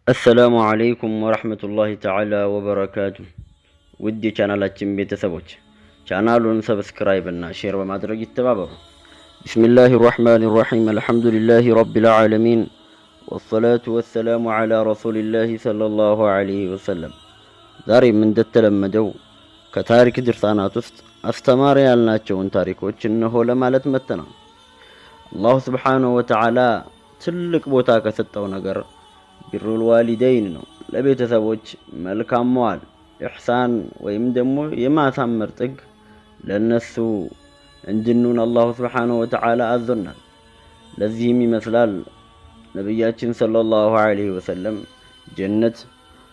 السلام عليكم ورحمة الله تعالى وبركاته. ودي ቻናላችን ቤተሰቦች ቻናሉን ሰብስክራይብ እና ሼር በማድረግ ይተባበሩ። بسم الله الرحمن الرحيم الحمد لله رب العالمين والصلاة والسلام على رسول الله صلى الله عليه وسلم. ዛሬም እንደተለመደው ከታሪክ ድርሳናት ውስጥ አስተማሪ ያልናቸውን ታሪኮች እነሆ ለማለት መጥተናል። አላህ Subhanahu Wa Ta'ala ትልቅ ቦታ ከሰጠው ነገር ቢሩል ዋሊደይን ነው። ለቤተሰቦች መልካም መዋል ኢህሳን ወይም ደግሞ የማሳመር ጥግ ለነሱ እንድንሆን አላህ Subhanahu Wa Ta'ala አዘናል። ለዚህም ይመስላል ነብያችን ሰለላሁ ዐለይሂ ወሰለም ጀነት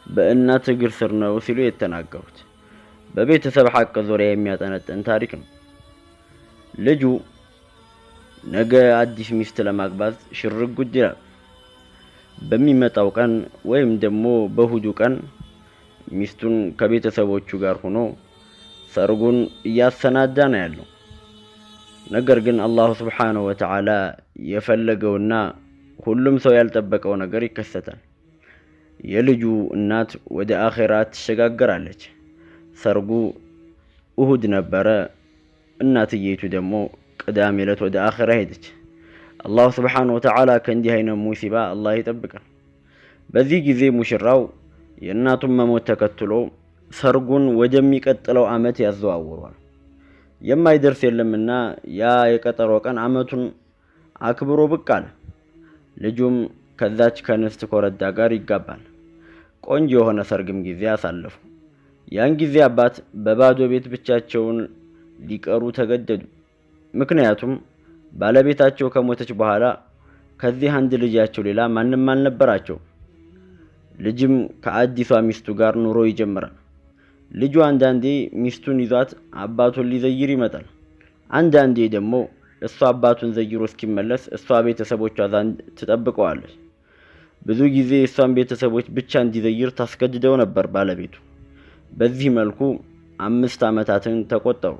በእናት እግር ስር ነው ሲሉ የተናገሩት በቤተሰብ ሐቅ ዙሪያ የሚያጠነጥን ታሪክ ነው። ልጁ ነገ አዲስ ሚስት ለማግባት ሽርጉድ ይላል። በሚመጣው ቀን ወይም ደግሞ በእሁዱ ቀን ሚስቱን ከቤተሰቦቹ ጋር ሆኖ ሰርጉን እያሰናዳ ነው ያለው። ነገር ግን አላህ Subhanahu Wa Ta'ala የፈለገውና ሁሉም ሰው ያልጠበቀው ነገር ይከሰታል። የልጁ እናት ወደ አኺራ ትሸጋገራለች። ሰርጉ እሁድ ነበረ። እናትየቱ ደግሞ ቅዳሜ ዕለት ወደ አኺራ ሄደች። አላህ Subhanahu Wa Ta'ala ከእንዲህ አይነት ሙሲባ አላህ ይጠብቃል። በዚህ ጊዜ ሙሽራው የእናቱን መሞት ተከትሎ ሰርጉን ወደሚቀጥለው አመት ያዘዋውራል። የማይደርስ የለምና ያ የቀጠሮ ቀን አመቱን አክብሮ ብቅ አለ። ልጁም ከዛች ከንስት ኮረዳ ጋር ይጋባል። ቆንጆ የሆነ ሰርግም ጊዜ አሳለፉ። ያን ጊዜ አባት በባዶ ቤት ብቻቸውን ሊቀሩ ተገደዱ። ምክንያቱም ባለቤታቸው ከሞተች በኋላ ከዚህ አንድ ልጃቸው ሌላ ማንም አልነበራቸው። ልጅም ከአዲሷ ሚስቱ ጋር ኑሮ ይጀምራል። ልጁ አንዳንዴ ሚስቱን ይዟት አባቱን ሊዘይር ይመጣል። አንዳንዴ ደግሞ እሷ አባቱን ዘይሮ እስኪመለስ እሷ ቤተሰቦቿ ዘንድ ትጠብቀዋለች። ብዙ ጊዜ እሷን ቤተሰቦች ብቻ እንዲዘይር ታስገድደው ነበር ባለቤቱ። በዚህ መልኩ 5 አመታትን ተቆጠሩ።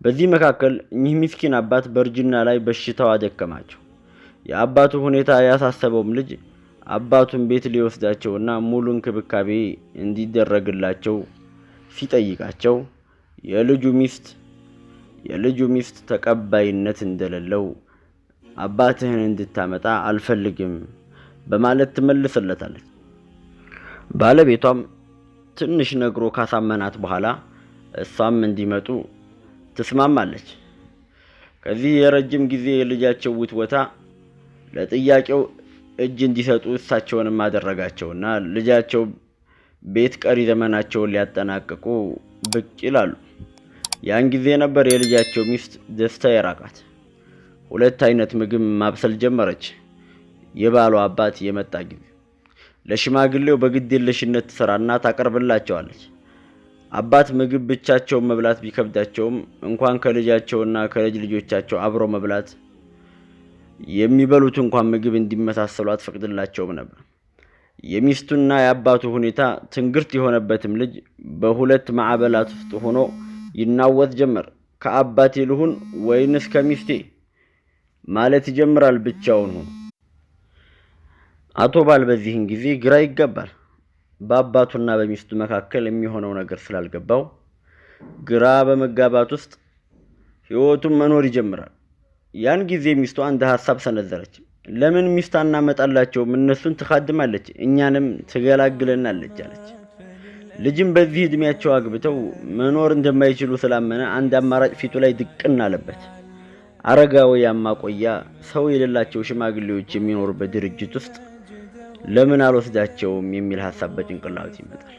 በዚህ መካከል እኚህ ምስኪን አባት በእርጅና ላይ በሽታው አደከማቸው። የአባቱ ሁኔታ ያሳሰበውም ልጅ አባቱን ቤት ሊወስዳቸውና ሙሉ እንክብካቤ እንዲደረግላቸው ሲጠይቃቸው የልጁ ሚስት ተቀባይነት እንደሌለው አባትህን እንድታመጣ አልፈልግም በማለት ትመልስለታለች። ባለቤቷም ትንሽ ነግሮ ካሳመናት በኋላ እሷም እንዲመጡ ትስማማለች። ከዚህ የረጅም ጊዜ የልጃቸው ውትወታ ለጥያቄው እጅ እንዲሰጡ እሳቸውንም አደረጋቸውና ልጃቸው ቤት ቀሪ ዘመናቸውን ሊያጠናቅቁ ብቅ ይላሉ። ያን ጊዜ ነበር የልጃቸው ሚስት ደስታ የራቃት። 2 አይነት ምግብ ማብሰል ጀመረች። የባሏ አባት የመጣ ጊዜ ለሽማግሌው በግዴለሽነት ትሰራና ታቀርብላቸዋለች። አባት ምግብ ብቻቸውን መብላት ቢከብዳቸውም እንኳን ከልጃቸውና ከልጅ ልጆቻቸው አብሮ መብላት የሚበሉት እንኳን ምግብ እንዲመሳሰሉ አትፈቅድላቸውም ነበር። የሚስቱና የአባቱ ሁኔታ ትንግርት የሆነበትም ልጅ በሁለት ማዕበላት ውስጥ ሆኖ ይናወጥ ጀመር። ከአባቴ ልሁን ወይንስ ከሚስቴ ማለት ይጀምራል ብቻውን ሆኖ። አቶ ባል በዚህን ጊዜ ግራ ይገባል። በአባቱና በሚስቱ መካከል የሚሆነው ነገር ስላልገባው ግራ በመጋባት ውስጥ ህይወቱን መኖር ይጀምራል። ያን ጊዜ ሚስቱ አንድ ሐሳብ ሰነዘረች። ለምን ሚስት አናመጣላቸውም? እነሱን ትखाድማለች፣ እኛንም ትገላግለናለች አለች። ልጅም በዚህ እድሜያቸው አግብተው መኖር እንደማይችሉ ስላመነ አንድ አማራጭ ፊቱ ላይ ድቅን አለበት። አረጋውያን ማቆያ ሰው የሌላቸው ሽማግሌዎች የሚኖሩበት ድርጅት ውስጥ ለምን አልወስዳቸውም የሚል ሐሳብ በጭንቅላቱ ይመጣል።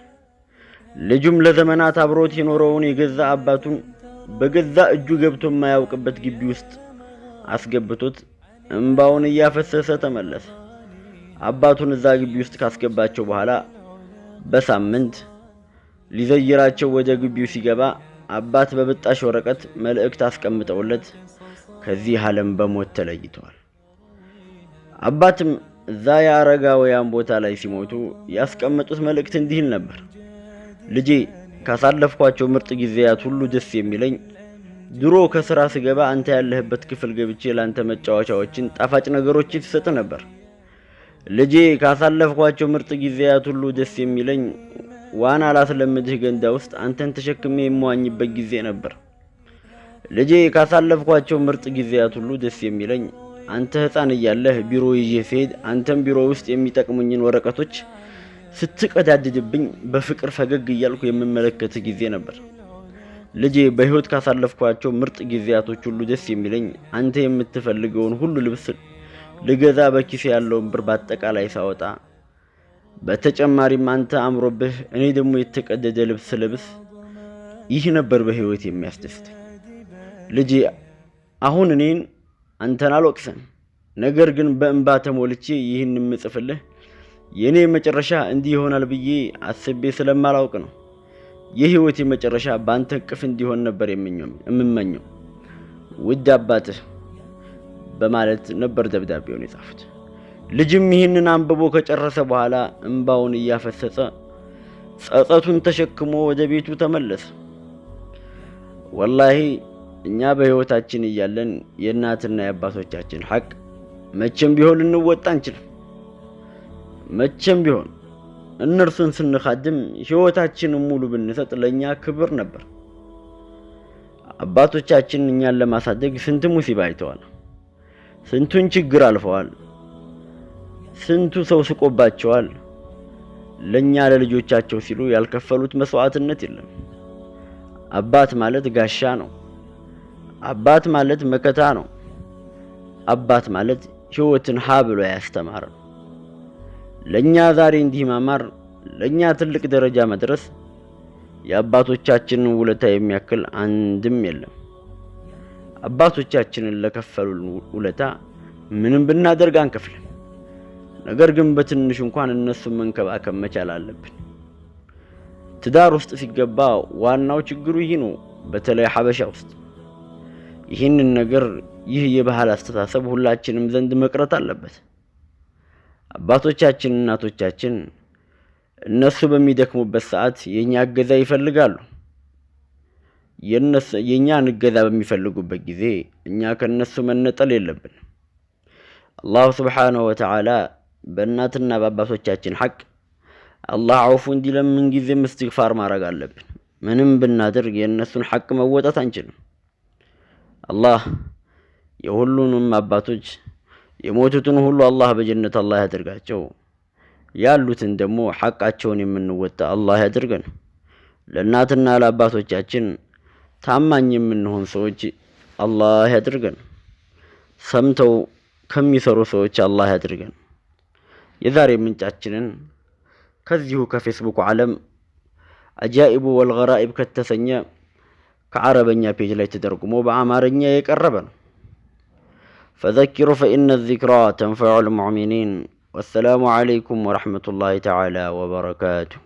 ልጁም ለዘመናት አብሮት የኖረውን የገዛ አባቱን በገዛ እጁ ገብቶ የማያውቅበት ግቢ ውስጥ አስገብቶት እንባውን እያፈሰሰ ተመለሰ። አባቱን እዛ ግቢ ውስጥ ካስገባቸው በኋላ በሳምንት ሊዘይራቸው ወደ ግቢው ሲገባ አባት በብጣሽ ወረቀት መልእክት አስቀምጠውለት ከዚህ ዓለም በሞት ተለይተዋል። አባትም እዛ የአረጋውያን ቦታ ላይ ሲሞቱ ያስቀመጡት መልእክት እንዲህ ነበር። ልጄ ካሳለፍኳቸው ምርጥ ጊዜያት ሁሉ ደስ የሚለኝ ድሮ ከስራ ስገባ አንተ ያለህበት ክፍል ገብቼ ላንተ መጫወቻዎችን ጣፋጭ ነገሮችን ትሰጥ ነበር። ልጄ ካሳለፍኳቸው ምርጥ ጊዜያት ሁሉ ደስ የሚለኝ ዋና ላስለምድህ ገንዳ ውስጥ አንተን ተሸክሜ የምዋኝበት ጊዜ ነበር። ልጄ ካሳለፍኳቸው ምርጥ ጊዜያት ሁሉ ደስ የሚለኝ አንተ ሕፃን እያለህ ቢሮ ይዤ ስሄድ አንተም ቢሮ ውስጥ የሚጠቅሙኝን ወረቀቶች ስትቀዳድድብኝ በፍቅር ፈገግ እያልኩ የምመለከት ጊዜ ነበር። ልጄ በህይወት ካሳለፍኳቸው ምርጥ ጊዜያቶች ሁሉ ደስ የሚለኝ አንተ የምትፈልገውን ሁሉ ልብስ ልገዛ በኪሴ ያለውን ብር በአጠቃላይ ሳወጣ በተጨማሪም አንተ አምሮብህ እኔ ደግሞ የተቀደደ ልብስ ልብስ ይህ ነበር በህይወት የሚያስደስተኝ። ልጄ አሁን እኔን አንተን አልወቅስም፣ ነገር ግን በእንባ ተሞልቼ ይህን የምጽፍልህ የኔ መጨረሻ እንዲህ ይሆናል ብዬ አስቤ ስለማላውቅ ነው። የህይወቴ መጨረሻ ባንተ ቅፍ እንዲሆን ነበር የምመኘው ውድ አባትህ በማለት ነበር ደብዳቤውን የጻፉት። ልጅም ይህንን አንብቦ ከጨረሰ በኋላ እንባውን እያፈሰሰ ጸጸቱን ተሸክሞ ወደ ቤቱ ተመለሰ። ወላሂ እኛ በህይወታችን እያለን የእናትና የአባቶቻችን ሐቅ መቼም ቢሆን ልንወጣ አንችልም። መቼም ቢሆን እነርሱን ስንኻድም ህይወታችንን ሙሉ ብንሰጥ ለኛ ክብር ነበር። አባቶቻችን እኛን ለማሳደግ ስንት ሙሲባ አይተዋል፣ ስንቱን ችግር አልፈዋል፣ ስንቱ ሰው ስቆባቸዋል። ለኛ ለልጆቻቸው ሲሉ ያልከፈሉት መስዋዕትነት የለም። አባት ማለት ጋሻ ነው። አባት ማለት መከታ ነው። አባት ማለት ህይወትን ብሎ ያስተማረ ነው። ለኛ ዛሬ እንዲህ ማማር፣ ለኛ ትልቅ ደረጃ መድረስ የአባቶቻችንን ውለታ የሚያክል አንድም የለም። አባቶቻችንን ለከፈሉን ውለታ ምንም ብናደርግ አንከፍልም። ነገር ግን በትንሽ እንኳን እነሱን መንከባከብ መቻል አለብን። ትዳር ውስጥ ሲገባ ዋናው ችግሩ ይህ ነው። በተለይ ሐበሻ ውስጥ ይህንን ነገር ይህ የባህል አስተሳሰብ ሁላችንም ዘንድ መቅረት አለበት። አባቶቻችን እናቶቻችን እነሱ በሚደክሙበት ሰዓት የኛ እገዛ ይፈልጋሉ። የኛን እገዛ በሚፈልጉበት ጊዜ እኛ ከነሱ መነጠል የለብን። አላህ ሱብሓነሁ ወተዓላ በእናትና በአባቶቻችን ሐቅ አላህ አውፉ እንዲለን ምን ጊዜም እስትግፋር ማድረግ አለብን። ምንም ብናደርግ የእነሱን ሐቅ መወጣት አንችልም። አላህ የሁሉንም አባቶች የሞቱትን ሁሉ አላህ በጀነት አላህ ያድርጋቸው፣ ያሉትን ደግሞ ሐቃቸውን የምንወጣ አላህ ያድርገን። ለእናትና ለአባቶቻችን ታማኝ የምንሆን ሰዎች አላህ ያድርገን። ሰምተው ከሚሰሩ ሰዎች አላህ ያድርገን። የዛሬ ምንጫችንን ከዚሁ ከፌስቡክ ዓለም አጃኢቡ ወልገራኢብ ከተሰኘ ከዓረበኛ ፔጅ ላይ ተደርጉሞ በአማርኛ የቀረበ ነው። فذكر فإن الذكرى تنفع المؤمنين والسلام عليكم ورحمة الله تعالى وبركاته.